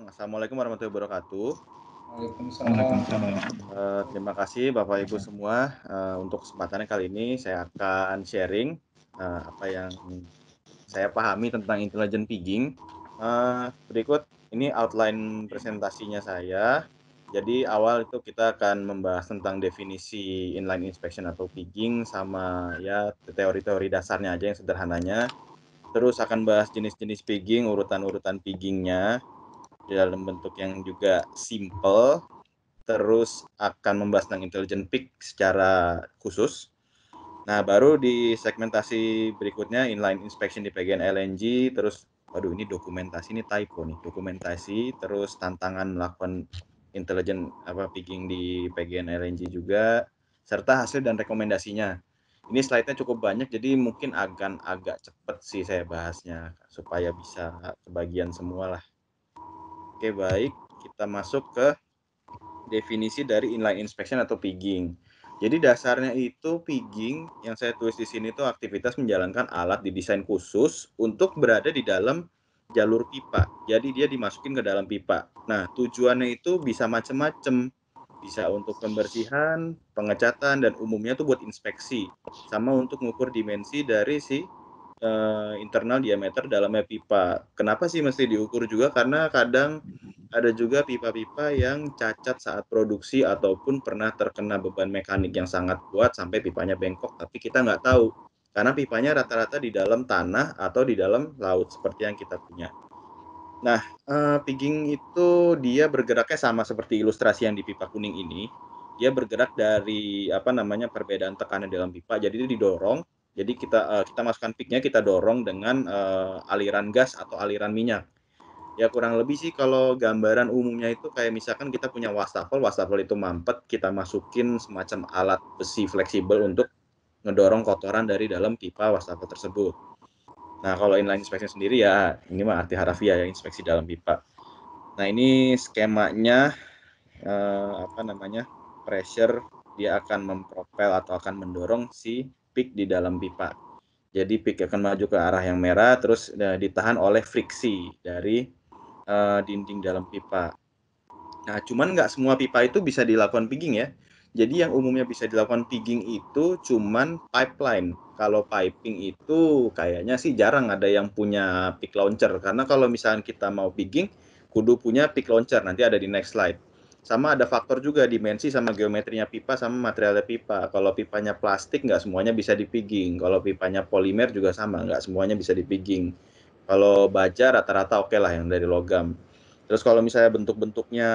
Assalamualaikum warahmatullahi wabarakatuh. Waalaikumsalam. Terima kasih Bapak Ibu semua, untuk kesempatannya kali ini saya akan sharing, apa yang saya pahami tentang intelligent pigging. Berikut ini outline presentasinya saya. Jadi awal itu kita akan membahas tentang definisi inline inspection atau pigging sama ya teori-teori dasarnya aja yang sederhananya. Terus akan bahas jenis-jenis pigging, urutan-urutan piggingnya di dalam bentuk yang juga simple. Terus akan membahas tentang intelligent pig secara khusus. Nah, baru di segmentasi berikutnya inline inspection di bagian LNG, terus waduh ini dokumentasi ini typo nih, dokumentasi, terus tantangan melakukan intelligent pigging di bagian LNG juga, serta hasil dan rekomendasinya. Ini slide-nya cukup banyak, jadi mungkin agak cepet sih saya bahasnya, supaya bisa kebagian semua lah. Oke, baik. Kita masuk ke definisi dari inline inspection atau pigging. Jadi dasarnya itu pigging yang saya tulis di sini itu aktivitas menjalankan alat didesain khusus untuk berada di dalam jalur pipa. Jadi dia dimasukin ke dalam pipa. Nah, tujuannya itu bisa macam-macam. Bisa untuk pembersihan, pengecatan, dan umumnya tuh buat inspeksi. Sama untuk mengukur dimensi dari si internal diameter dalamnya pipa. Kenapa sih mesti diukur juga? Karena kadang ada juga pipa-pipa yang cacat saat produksi ataupun pernah terkena beban mekanik yang sangat kuat sampai pipanya bengkok, tapi kita nggak tahu. Karena pipanya rata-rata di dalam tanah atau di dalam laut seperti yang kita punya. Nah, pigging itu dia bergeraknya sama seperti ilustrasi yang di pipa kuning ini. Dia bergerak dari perbedaan tekanan dalam pipa. Jadi itu didorong. Jadi kita masukkan pignya, kita dorong dengan aliran gas atau aliran minyak. Ya kurang lebih sih kalau gambaran umumnya itu kayak misalkan kita punya wastafel itu mampet, kita masukin semacam alat besi fleksibel untuk ngedorong kotoran dari dalam pipa wastafel tersebut. Nah, kalau inline inspection sendiri ya ini mah arti harafiah ya, inspeksi dalam pipa. Nah, ini skemanya pressure dia akan mempropel atau akan mendorong si pig di dalam pipa. Jadi pig akan maju ke arah yang merah terus ditahan oleh friksi dari dinding dalam pipa. Nah, cuman nggak semua pipa itu bisa dilakukan pigging ya. Jadi yang umumnya bisa dilakukan pigging itu cuman pipeline. Kalau piping itu kayaknya sih jarang ada yang punya pig launcher. Karena kalau misalnya kita mau pigging, kudu punya pig launcher. Nanti ada di next slide. Sama ada faktor juga dimensi sama geometrinya pipa sama materialnya pipa. Kalau pipanya plastik nggak semuanya bisa dipigging. Kalau pipanya polimer juga sama, nggak semuanya bisa dipigging. Kalau baja rata-rata oke lah yang dari logam. Terus kalau misalnya bentuk-bentuknya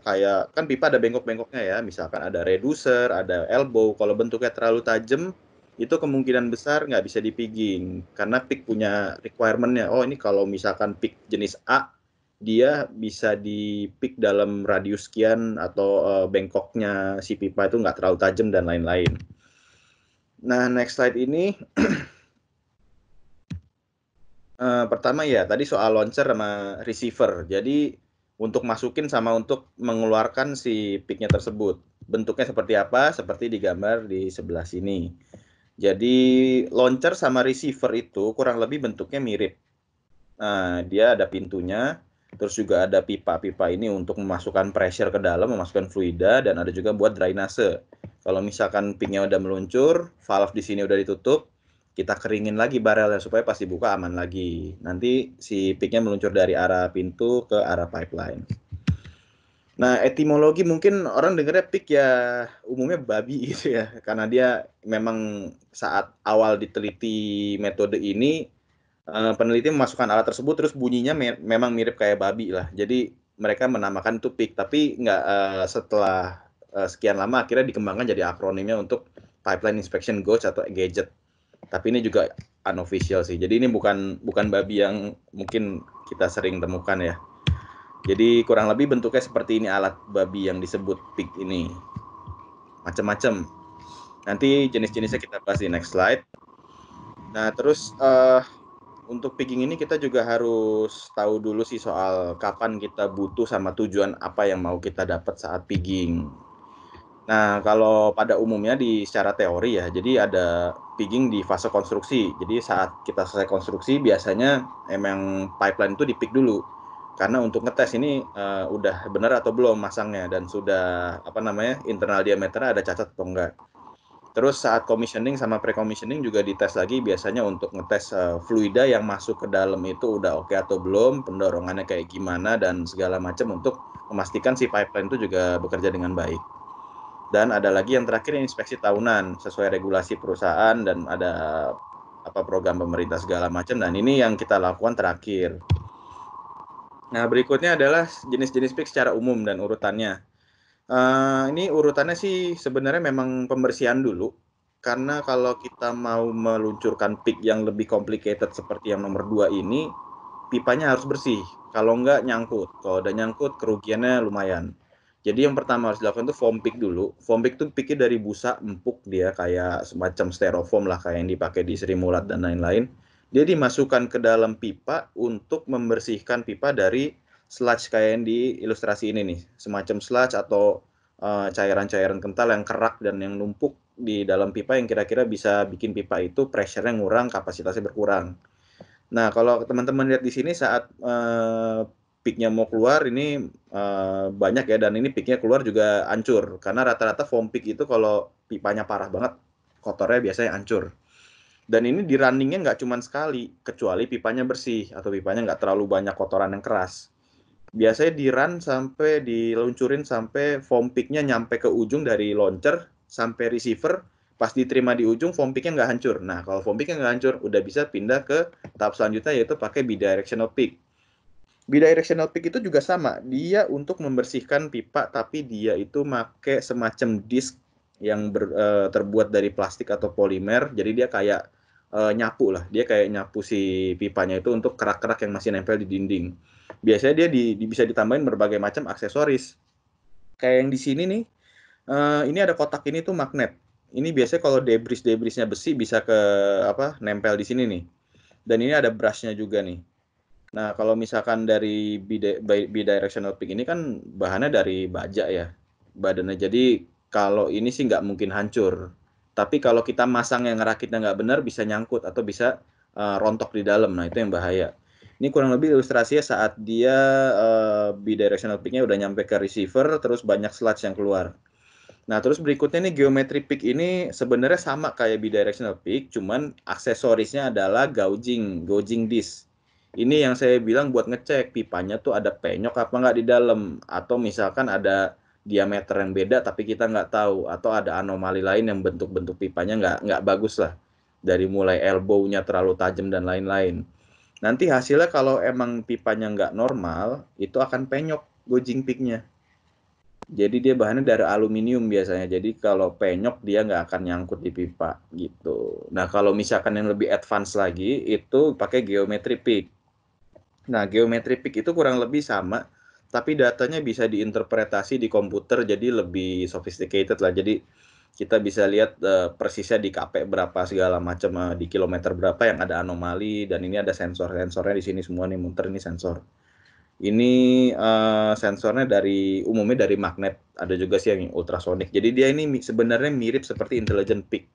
kayak kan pipa ada bengkok-bengkoknya ya, misalkan ada reducer, ada elbow. Kalau bentuknya terlalu tajam, itu kemungkinan besar nggak bisa dipigging karena pig punya requirement-nya. Oh ini kalau misalkan pig jenis A, dia bisa dipik dalam radius sekian atau bengkoknya si pipa itu nggak terlalu tajam dan lain-lain. Nah next slide ini pertama ya tadi soal launcher sama receiver. Jadi untuk masukin sama untuk mengeluarkan si pick-nya tersebut. Bentuknya seperti apa? Seperti digambar di sebelah sini. Jadi launcher sama receiver itu kurang lebih bentuknya mirip. Nah, dia ada pintunya, terus juga ada pipa-pipa ini untuk memasukkan pressure ke dalam, memasukkan fluida, dan ada juga buat drainase. Kalau misalkan picknya udah meluncur, valve di sini udah ditutup, kita keringin lagi barelnya supaya pas dibuka aman lagi. Nanti si picknya meluncur dari arah pintu ke arah pipeline. Nah, etimologi mungkin orang dengarnya pig ya umumnya babi gitu ya. Karena dia memang saat awal diteliti metode ini, peneliti memasukkan alat tersebut terus bunyinya memang mirip kayak babi lah. Jadi mereka menamakan itu pig, tapi nggak setelah sekian lama akhirnya dikembangkan jadi akronimnya untuk Pipeline Inspection Gauge atau gadget. Tapi ini juga unofficial sih. Jadi ini bukan babi yang mungkin kita sering temukan ya. Jadi kurang lebih bentuknya seperti ini alat babi yang disebut pig ini. Macam-macam. Nanti jenis-jenisnya kita bahas di next slide. Nah, terus untuk pigging ini kita juga harus tahu dulu sih soal kapan kita butuh sama tujuan apa yang mau kita dapat saat pigging. Nah, kalau pada umumnya secara teori ya, jadi ada pigging di fase konstruksi. Jadi saat kita selesai konstruksi biasanya emang pipeline itu di-pick dulu. Karena untuk ngetes ini udah benar atau belum masangnya dan sudah internal diameternya ada cacat atau enggak. Terus saat commissioning sama pre-commissioning juga dites lagi biasanya untuk ngetes fluida yang masuk ke dalam itu udah oke atau belum, pendorongannya kayak gimana dan segala macam untuk memastikan si pipeline itu juga bekerja dengan baik. Dan ada lagi yang terakhir inspeksi tahunan sesuai regulasi perusahaan dan ada program pemerintah segala macam, dan ini yang kita lakukan terakhir. Nah, berikutnya adalah jenis-jenis PIK secara umum dan urutannya. Ini urutannya sih sebenarnya memang pembersihan dulu, karena kalau kita mau meluncurkan PIK yang lebih complicated seperti yang nomor 2 ini, pipanya harus bersih. Kalau enggak nyangkut. Kalau udah nyangkut, kerugiannya lumayan. Jadi yang pertama harus dilakukan itu foam pick dulu. Foam pick itu pikir dari busa empuk, dia kayak semacam styrofoam lah, kayak yang dipakai di Sri Mulat dan lain-lain. Dia dimasukkan ke dalam pipa untuk membersihkan pipa dari sludge kayak yang di ilustrasi ini nih. Semacam sludge atau cairan-cairan kental yang kerak dan yang numpuk di dalam pipa yang kira-kira bisa bikin pipa itu pressure-nya ngurang, kapasitasnya berkurang. Nah, kalau teman-teman lihat di sini saat peak-nya mau keluar ini banyak ya, dan ini peak-nya keluar juga hancur karena rata-rata foam peak itu kalau pipanya parah banget kotornya biasanya hancur. Dan ini di runningnya nggak cuma sekali, kecuali pipanya bersih atau pipanya nggak terlalu banyak kotoran yang keras. Biasanya di run sampai diluncurin sampai foam peak-nya nyampe ke ujung dari launcher sampai receiver, pas diterima di ujung foam peak-nya nggak hancur. Nah, kalau foam peak-nya nggak hancur, udah bisa pindah ke tahap selanjutnya yaitu pakai bidirectional peak. Bidirectional peak itu juga sama, dia untuk membersihkan pipa tapi dia itu make semacam disk yang terbuat dari plastik atau polimer, jadi dia kayak nyapu lah, dia kayak nyapu si pipanya itu untuk kerak-kerak yang masih nempel di dinding. Biasanya dia bisa ditambahin berbagai macam aksesoris. Kayak yang di sini nih, ini ada kotak ini tuh magnet. Ini biasanya kalau debrisnya besi bisa ke nempel di sini nih. Dan ini ada brushnya juga nih. Nah, kalau misalkan dari bidirectional pick ini kan bahannya dari baja ya, badannya. Jadi kalau ini sih nggak mungkin hancur. Tapi kalau kita masang yang ngerakitnya nggak benar, bisa nyangkut atau bisa rontok di dalam. Nah, itu yang bahaya. Ini kurang lebih ilustrasinya saat dia bidirectional pick-nya udah nyampe ke receiver, terus banyak sludge yang keluar. Nah, terus berikutnya nih geometry pick ini sebenarnya sama kayak bidirectional pick, cuman aksesorisnya adalah gouging disc. Ini yang saya bilang buat ngecek pipanya tuh ada penyok apa nggak di dalam, atau misalkan ada diameter yang beda tapi kita nggak tahu, atau ada anomali lain yang bentuk-bentuk pipanya nggak bagus lah, dari mulai elbow-nya terlalu tajam dan lain-lain. Nanti hasilnya kalau emang pipanya nggak normal, itu akan penyok gouging picknya. Jadi dia bahannya dari aluminium biasanya. Jadi kalau penyok dia nggak akan nyangkut di pipa gitu. Nah, kalau misalkan yang lebih advance lagi itu pakai geometry pick. Nah, geometry pick itu kurang lebih sama, tapi datanya bisa diinterpretasi di komputer jadi lebih sophisticated lah. Jadi kita bisa lihat persisnya di KP berapa segala macam, di kilometer berapa yang ada anomali, dan ini ada sensor-sensornya di sini semua nih, muter ini sensor. Ini sensornya umumnya dari magnet, ada juga sih yang ultrasonic. Jadi dia ini sebenarnya mirip seperti intelligent peak.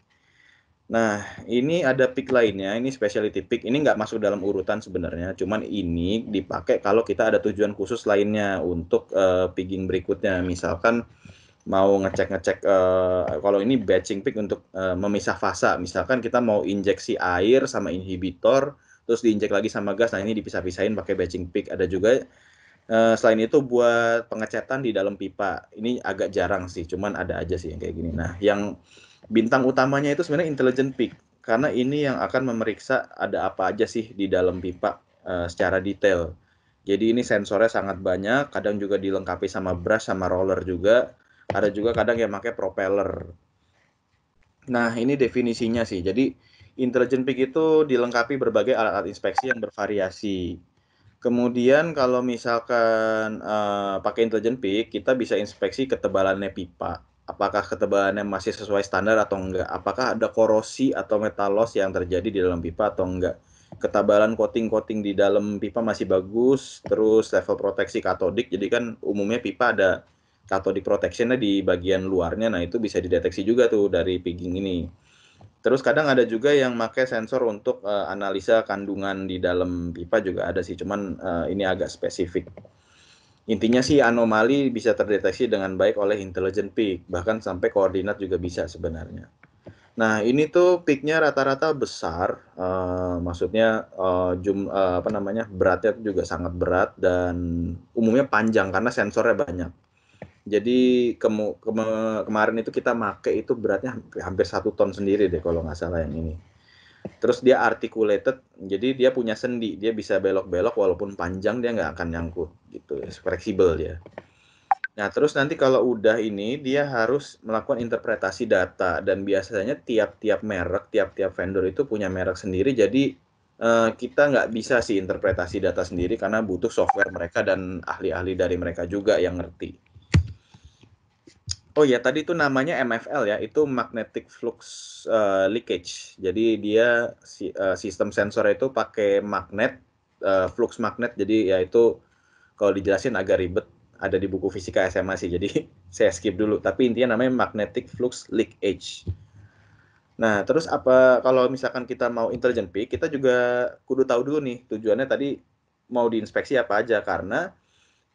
Nah, ini ada peak lainnya, ini specialty peak. Ini nggak masuk dalam urutan sebenarnya, cuman ini dipakai kalau kita ada tujuan khusus lainnya untuk pigging berikutnya. Misalkan mau ngecek-ngecek, kalau ini batching peak untuk memisah fasa. Misalkan kita mau injeksi air sama inhibitor, terus diinjek lagi sama gas. Nah, ini dipisah-pisahin pakai batching peak. Ada juga selain itu buat pengecetan di dalam pipa. Ini agak jarang sih, cuman ada aja sih yang kayak gini. Nah, yang bintang utamanya itu sebenarnya intelligent peak, karena ini yang akan memeriksa ada apa aja sih di dalam pipa secara detail. Jadi ini sensornya sangat banyak, kadang juga dilengkapi sama brush sama roller juga. Ada juga kadang yang pakai propeller. Nah, ini definisinya sih. Jadi intelligent peak itu dilengkapi berbagai alat-alat inspeksi yang bervariasi. Kemudian kalau misalkan pakai intelligent peak, kita bisa inspeksi ketebalannya pipa. Apakah ketebalannya masih sesuai standar atau enggak? Apakah ada korosi atau metal loss yang terjadi di dalam pipa atau enggak? Ketebalan coating-coating di dalam pipa masih bagus, terus level proteksi katodik. Jadi kan umumnya pipa ada cathodic protection-nya di bagian luarnya. Nah, itu bisa dideteksi juga tuh dari pigging ini. Terus kadang ada juga yang pakai sensor untuk analisa kandungan di dalam pipa juga ada sih, cuman ini agak spesifik. Intinya sih anomali bisa terdeteksi dengan baik oleh intelligent peak, bahkan sampai koordinat juga bisa sebenarnya. Nah, ini tuh peaknya rata-rata besar, maksudnya beratnya juga sangat berat dan umumnya panjang karena sensornya banyak. Jadi kemarin itu kita make itu beratnya hampir 1 ton sendiri deh kalau nggak salah yang ini. Terus dia articulated, jadi dia punya sendi, dia bisa belok-belok walaupun panjang dia nggak akan nyangkut gitu, fleksibel dia. Nah, terus nanti kalau udah ini, dia harus melakukan interpretasi data dan biasanya tiap-tiap merek, tiap-tiap vendor itu punya merek sendiri, jadi kita nggak bisa sih interpretasi data sendiri karena butuh software mereka dan ahli-ahli dari mereka juga yang ngerti. Oh ya, tadi itu namanya MFL ya, itu magnetic flux leakage. Jadi dia sistem sensor itu pakai magnet, flux magnet. Jadi ya itu kalau dijelasin agak ribet, ada di buku fisika SMA sih. Jadi saya skip dulu. Tapi intinya namanya magnetic flux leakage. Nah, terus apa kalau misalkan kita mau intelligent peak, kita juga kudu tahu dulu nih tujuannya tadi mau diinspeksi apa aja karena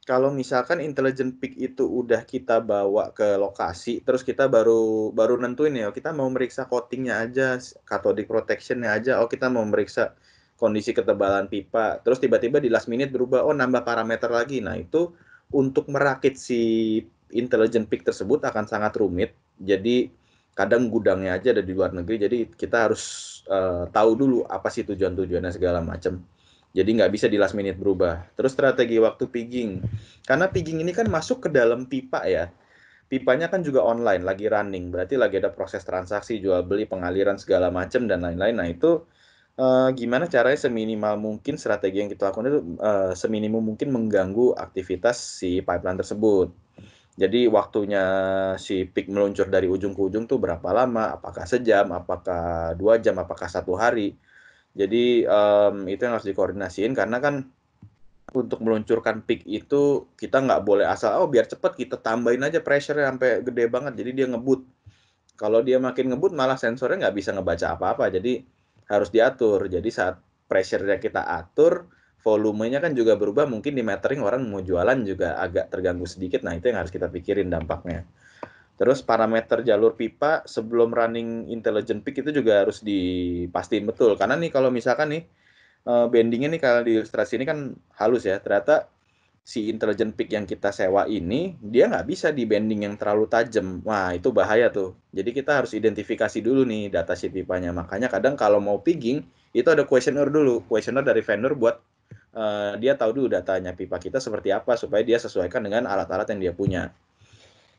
kalau misalkan intelligent peak itu udah kita bawa ke lokasi, terus kita baru baru nentuin ya, kita mau meriksa coatingnya aja, cathodic protection-nya aja, oh kita mau meriksa kondisi ketebalan pipa, terus tiba-tiba di last minute berubah, oh nambah parameter lagi. Nah itu untuk merakit si intelligent peak tersebut akan sangat rumit, jadi kadang gudangnya aja ada di luar negeri, jadi kita harus tahu dulu apa sih tujuan-tujuannya segala macam. Jadi nggak bisa di last minute berubah. Terus strategi waktu pigging. Karena pigging ini kan masuk ke dalam pipa ya. Pipanya kan juga online, lagi running. Berarti lagi ada proses transaksi, jual beli, pengaliran segala macam dan lain-lain. Nah itu gimana caranya seminimal mungkin strategi yang kita lakukan itu seminimum mungkin mengganggu aktivitas si pipeline tersebut. Jadi waktunya si peak meluncur dari ujung ke ujung tuh berapa lama? Apakah sejam? Apakah 2 jam? Apakah 1 hari? Jadi itu yang harus dikoordinasiin karena kan untuk meluncurkan peak itu kita nggak boleh asal oh biar cepet kita tambahin aja pressure sampai gede banget jadi dia ngebut. Kalau dia makin ngebut malah sensornya nggak bisa ngebaca apa-apa jadi harus diatur. Jadi saat pressure-nya kita atur volumenya kan juga berubah mungkin di metering orang mau jualan juga agak terganggu sedikit. Nah itu yang harus kita pikirin dampaknya. Terus parameter jalur pipa sebelum running intelligent peak itu juga harus dipastiin betul. Karena nih kalau misalkan nih bendingnya nih kalau di ilustrasi ini kan halus ya. Ternyata si intelligent peak yang kita sewa ini dia nggak bisa di bending yang terlalu tajam. Wah itu bahaya tuh. Jadi kita harus identifikasi dulu nih data si pipanya. Makanya kadang kalau mau pigging itu ada questionnaire dulu. Questionnaire dari vendor buat dia tahu dulu datanya pipa kita seperti apa supaya dia sesuaikan dengan alat-alat yang dia punya.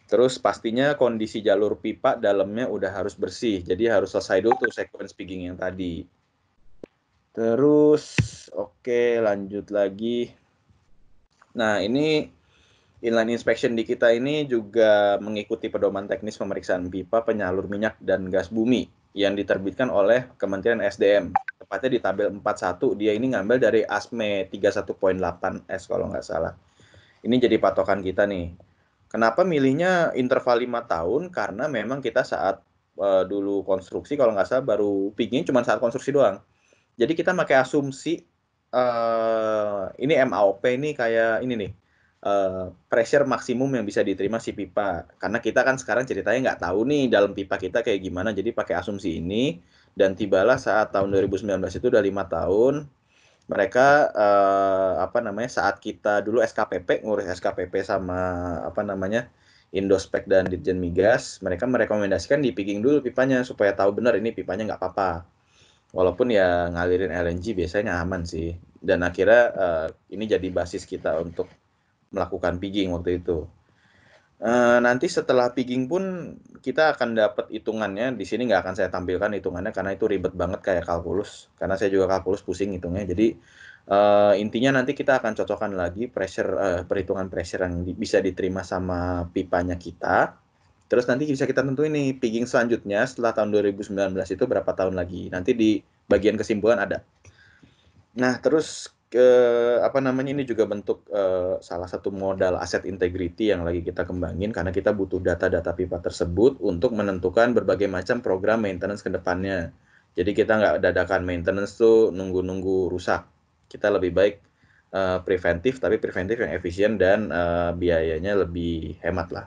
Terus pastinya kondisi jalur pipa dalamnya udah harus bersih. Jadi harus selesai dulu tuh sequence pigging yang tadi. Terus oke lanjut lagi. Nah ini inline inspection di kita ini juga mengikuti pedoman teknis pemeriksaan pipa penyalur minyak dan gas bumi yang diterbitkan oleh Kementerian SDM. Tepatnya di tabel 41 dia ini ngambil dari ASME 31.8S kalau nggak salah. Ini jadi patokan kita nih. Kenapa milihnya interval 5 tahun? Karena memang kita saat dulu konstruksi kalau nggak salah baru pigging cuma saat konstruksi doang. Jadi kita pakai asumsi ini MAOP ini kayak ini nih pressure maksimum yang bisa diterima si pipa. Karena kita kan sekarang ceritanya nggak tahu nih dalam pipa kita kayak gimana. Jadi pakai asumsi ini dan tibalah saat tahun 2019 itu udah 5 tahun mereka saat kita dulu SKPP ngurus SKPP sama Indospek dan Ditjen Migas mereka merekomendasikan di pigging dulu pipanya supaya tahu benar ini pipanya nggak apa-apa walaupun ya ngalirin LNG biasanya aman sih dan akhirnya ini jadi basis kita untuk melakukan pigging waktu itu. Nanti setelah pigging pun kita akan dapat hitungannya. Di sini nggak akan saya tampilkan hitungannya karena itu ribet banget kayak kalkulus. Karena saya juga kalkulus pusing hitungnya. Jadi intinya nanti kita akan cocokkan lagi perhitungan pressure yang bisa diterima sama pipanya kita. Terus nanti bisa kita tentuin nih pigging selanjutnya setelah tahun 2019 itu berapa tahun lagi. Nanti di bagian kesimpulan ada. Nah terus apa namanya, ini juga bentuk salah satu modal aset integrity yang lagi kita kembangin, karena kita butuh data-data pipa tersebut untuk menentukan berbagai macam program maintenance ke depannya. Jadi kita nggak dadakan maintenance tuh nunggu-nunggu rusak. Kita lebih baik preventif, tapi preventif yang efisien dan biayanya lebih hemat lah.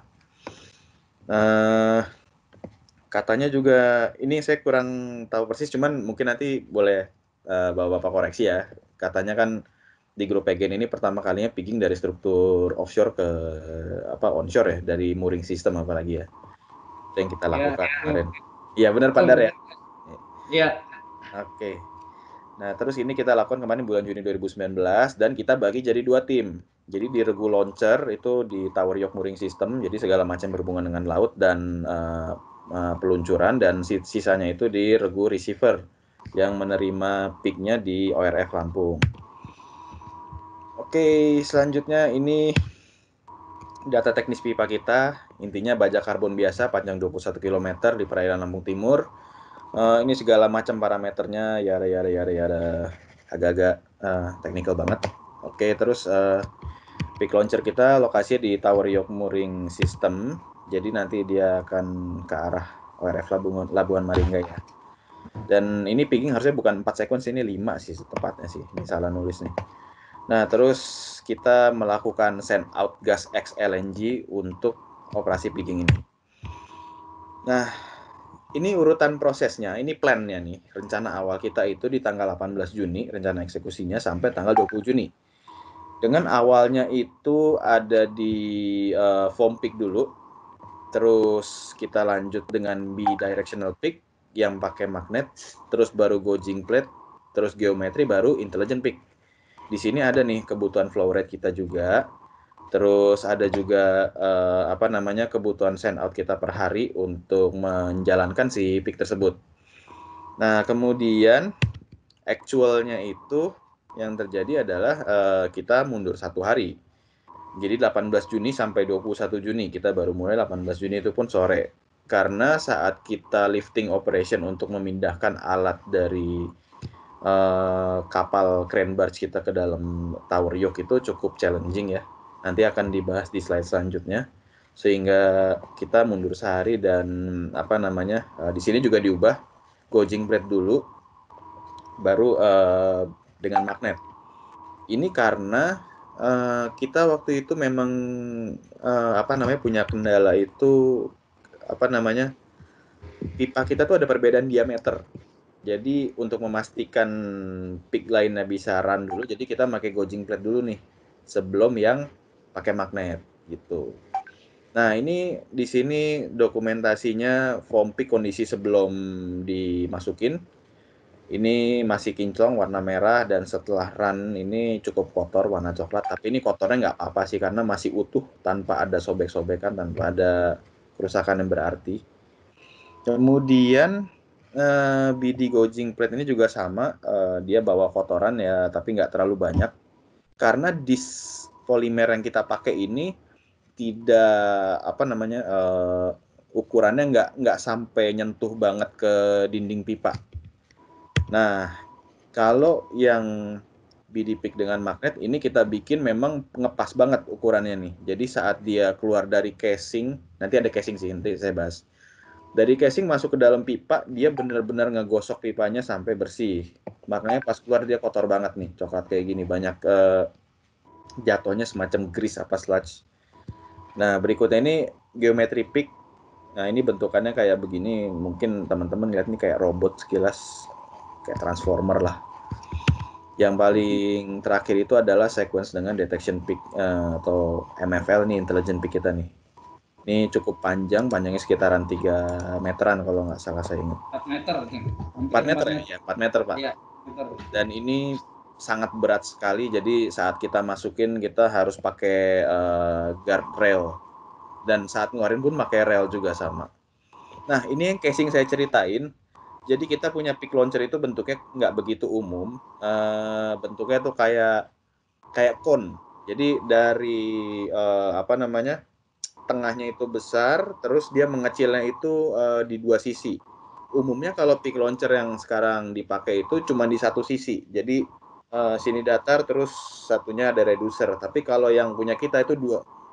Katanya juga, ini saya kurang tahu persis, cuman mungkin nanti boleh Bapak koreksi ya. Katanya kan di grup PGN ini pertama kalinya pigging dari struktur offshore ke onshore ya, dari mooring system apalagi ya. Itu yang kita lakukan kemarin. Iya benar Pak Dar ya? Iya. Oke. Nah, terus ini kita lakukan kemarin bulan Juni 2019 dan kita bagi jadi 2 tim. Jadi di regu launcher itu di tower yoke mooring system, jadi segala macam berhubungan dengan laut dan peluncuran, dan sisanya itu di regu receiver yang menerima peak-nya di ORF Lampung. Oke, selanjutnya ini data teknis pipa kita. Intinya baja karbon biasa panjang 21 km di perairan Lampung Timur. Ini segala macam parameternya ya agak-agak teknikal banget. Oke, terus peak launcher kita lokasinya di tower yoke mooring system. Jadi nanti dia akan ke arah ORF Labuan Maringga ya. Dan ini picking harusnya bukan 4 sequence, ini 5 sih tepatnya sih. Ini salah nulis nih. Nah, terus kita melakukan send out gas XLNG untuk operasi picking ini. Nah, ini urutan prosesnya, ini plannya nih. Rencana awal kita itu di tanggal 18 Juni, rencana eksekusinya sampai tanggal 20 Juni. Dengan awalnya itu ada di foam pick dulu, terus kita lanjut dengan bidirectional pick yang pakai magnet, terus baru gauging plate, terus geometri, baru intelligent pick. Di sini ada nih kebutuhan flow rate kita juga. Terus ada juga kebutuhan send out kita per hari untuk menjalankan si pick tersebut. Nah, kemudian actualnya itu yang terjadi adalah kita mundur 1 hari. Jadi 18 Juni sampai 21 Juni kita baru mulai. 18 Juni itu pun sore. Karena saat kita lifting operation untuk memindahkan alat dari kapal crane barge kita ke dalam tower yoke itu cukup challenging ya. Nanti akan dibahas di slide selanjutnya. Sehingga kita mundur sehari dan di sini juga diubah gauging plate dulu, baru dengan magnet. Ini karena kita waktu itu memang punya kendala itu pipa kita tuh ada perbedaan diameter. Jadi untuk memastikan pick line-nya bisa run dulu, jadi kita pakai gauging plate dulu nih sebelum yang pakai magnet gitu. Nah, ini di sini dokumentasinya foam pick kondisi sebelum dimasukin. Ini masih kinclong warna merah, dan setelah run ini cukup kotor warna coklat, tapi ini kotornya nggak apa-apa sih karena masih utuh tanpa ada sobek-sobekan, tanpa ada kerusakan yang berarti. Kemudian BD gauging plate ini juga sama, dia bawa kotoran ya, tapi nggak terlalu banyak karena disk polimer yang kita pakai ini tidak ukurannya nggak sampai nyentuh banget ke dinding pipa. Nah, kalau yang BD pick dengan magnet ini kita bikin memang ngepas banget ukurannya nih. Jadi saat dia keluar dari casing, nanti ada casing sih, nanti saya bahas. Dari casing masuk ke dalam pipa, dia benar-benar ngegosok pipanya sampai bersih. Makanya pas keluar dia kotor banget nih, coklat kayak gini, banyak jatuhnya semacam grease apa sludge. Nah, berikutnya ini geometry pick. Nah, ini bentukannya kayak begini, mungkin teman-teman lihat nih kayak robot sekilas, kayak transformer lah. Yang paling terakhir itu adalah sequence dengan detection pick atau MFL nih, intelligent pick kita nih. Ini cukup panjangnya sekitaran 3 meteran kalau nggak salah saya ingat. 4 meter. 4 meter ya? 4 meter Pak. Iya, meter. Dan ini sangat berat sekali, jadi saat kita masukin kita harus pakai guard rail. Dan saat ngeluarin pun pakai rail juga sama. Nah, ini yang casing saya ceritain. Jadi kita punya pick launcher itu bentuknya nggak begitu umum. Bentuknya tuh kayak cone. Jadi dari tengahnya itu besar, terus dia mengecilnya itu di 2 sisi. Umumnya kalau pick launcher yang sekarang dipakai itu cuma di 1 sisi. Jadi sini datar, terus satunya ada reducer. Tapi kalau yang punya kita itu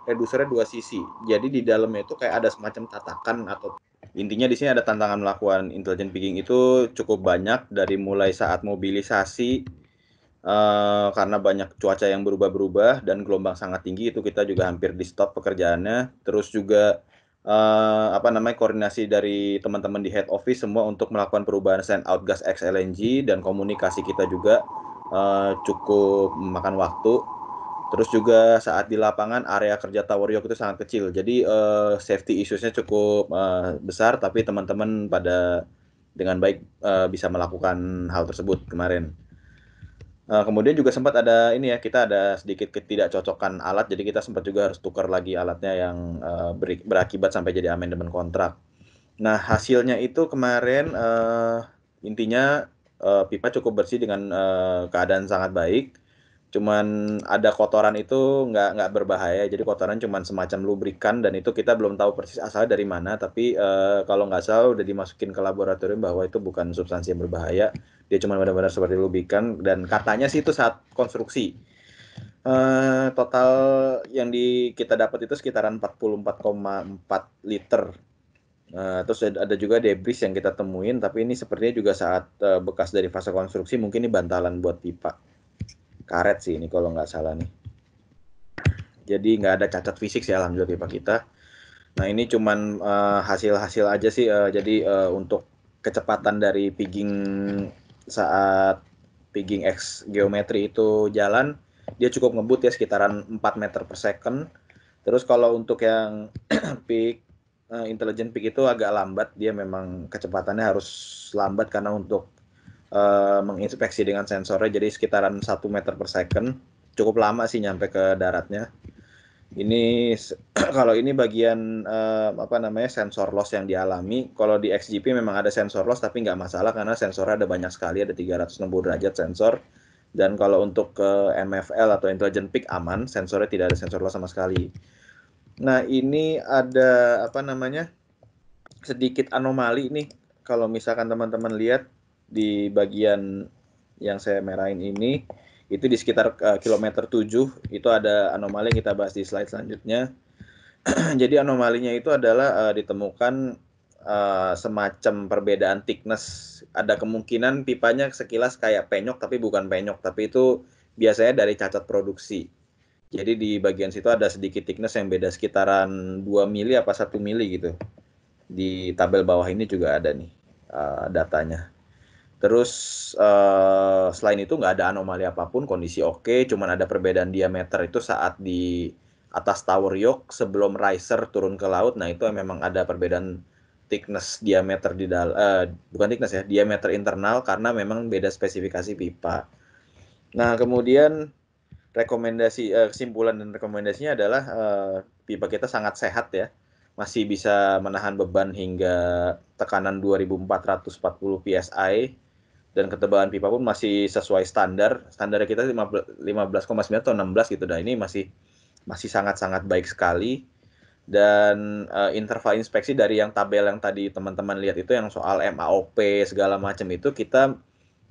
reducernya dua sisi. Jadi di dalamnya itu kayak ada semacam tatakan atau intinya di sini ada tantangan melakukan intelligent peaking itu cukup banyak dari mulai saat mobilisasi karena banyak cuaca yang berubah-berubah dan gelombang sangat tinggi itu kita juga hampir di stop pekerjaannya. Terus juga koordinasi dari teman-teman di head office semua untuk melakukan perubahan send out gas XLNG dan komunikasi kita juga cukup memakan waktu. Terus juga saat di lapangan area kerja Tower York itu sangat kecil. Jadi safety issues-nya cukup besar tapi teman-teman pada dengan baik bisa melakukan hal tersebut kemarin. Kemudian juga sempat ada ini ya, kita ada sedikit ketidakcocokan alat, jadi kita sempat juga harus tukar lagi alatnya yang berakibat sampai jadi amandemen kontrak. Nah, hasilnya itu kemarin intinya pipa cukup bersih dengan keadaan sangat baik. Cuman ada kotoran itu nggak berbahaya, jadi kotoran cuman semacam lubrikan dan itu kita belum tahu persis asalnya dari mana, tapi kalau nggak salah udah dimasukin ke laboratorium bahwa itu bukan substansi yang berbahaya, dia cuma benar-benar seperti lubrikan dan katanya sih itu saat konstruksi. Total yang kita dapat itu sekitaran 44,4 liter. Terus ada juga debris yang kita temuin, tapi ini sepertinya juga saat bekas dari fase konstruksi, mungkin ini bantalan buat pipa. Karet sih ini kalau nggak salah nih. Jadi nggak ada cacat fisik sih alhamdulillah pipa kita. Nah ini cuman hasil-hasil aja sih. Jadi untuk kecepatan dari pigging saat pigging X geometri itu jalan, dia cukup ngebut ya sekitaran 4 meter per second. Terus kalau untuk yang peak intelligent peak itu agak lambat, dia memang kecepatannya harus lambat karena untuk menginspeksi dengan sensornya, jadi sekitaran 1 meter per second, cukup lama sih nyampe ke daratnya. Ini kalau ini bagian sensor loss yang dialami. Kalau di XGP memang ada sensor loss tapi nggak masalah karena sensornya ada banyak sekali, ada 360 derajat sensor. Dan kalau untuk MFL atau Intelligent Peak aman, sensornya tidak ada sensor loss sama sekali. Nah ini ada sedikit anomali nih. Kalau misalkan teman-teman lihat di bagian yang saya merahin ini, itu di sekitar kilometer 7 itu ada anomali yang kita bahas di slide selanjutnya. Jadi anomalinya itu adalah ditemukan semacam perbedaan thickness. Ada kemungkinan pipanya sekilas kayak penyok tapi bukan penyok, tapi itu biasanya dari cacat produksi. Jadi di bagian situ ada sedikit thickness yang beda sekitaran 2 mili apa 1 mili gitu. Di tabel bawah ini juga ada nih datanya. Terus selain itu nggak ada anomali apapun, kondisi oke, cuman ada perbedaan diameter itu saat di atas tower yoke sebelum riser turun ke laut. Nah itu memang ada perbedaan thickness diameter bukan thickness ya, diameter internal karena memang beda spesifikasi pipa. Nah kemudian kesimpulan dan rekomendasinya adalah pipa kita sangat sehat ya, masih bisa menahan beban hingga tekanan 2440 psi dan ketebalan pipa pun masih sesuai standar. Standar kita 15,9 atau 16 gitu. Nah, ini masih sangat-sangat baik sekali. Dan interval inspeksi dari yang tabel yang tadi teman-teman lihat itu yang soal MAOP segala macam itu kita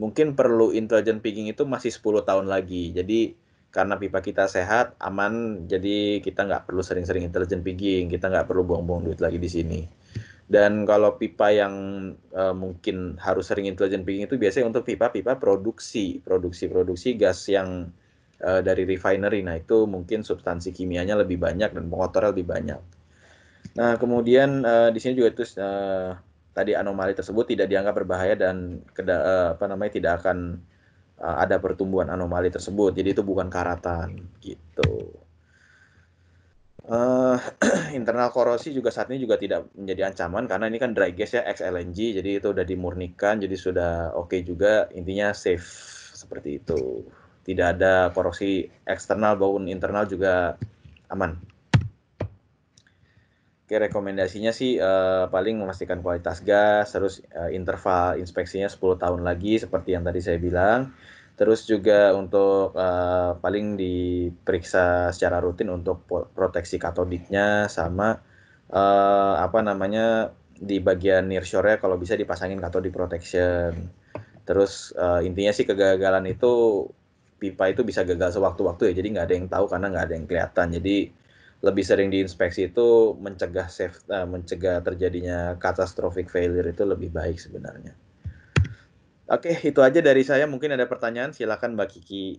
mungkin perlu intelligent peaking itu masih 10 tahun lagi. Jadi karena pipa kita sehat, aman, jadi kita nggak perlu sering-sering intelligent peaking, kita nggak perlu buang-buang duit lagi di sini. Dan kalau pipa yang mungkin harus sering intelligent peaking itu biasanya untuk pipa-pipa produksi gas yang dari refinery. Nah itu mungkin substansi kimianya lebih banyak dan pengotornya lebih banyak. Nah kemudian di sini juga itu tadi anomali tersebut tidak dianggap berbahaya dan tidak akan ada pertumbuhan anomali tersebut. Jadi itu bukan karatan gitu. Internal korosi juga saat ini juga tidak menjadi ancaman karena ini kan dry gas ya, XLNG, jadi itu udah dimurnikan, jadi sudah oke juga, intinya safe seperti itu. Tidak ada korosi eksternal maupun internal juga aman. Oke, rekomendasinya sih paling memastikan kualitas gas, terus interval inspeksinya 10 tahun lagi seperti yang tadi saya bilang. Terus juga untuk paling diperiksa secara rutin untuk proteksi katodiknya sama di bagian nearshore-nya kalau bisa dipasangin cathodic protection. Terus intinya sih kegagalan itu pipa itu bisa gagal sewaktu-waktu ya, jadi nggak ada yang tahu karena nggak ada yang kelihatan. Jadi lebih sering diinspeksi itu mencegah terjadinya catastrophic failure itu lebih baik sebenarnya. Oke, itu aja dari saya. Mungkin ada pertanyaan, silakan Mbak Kiki.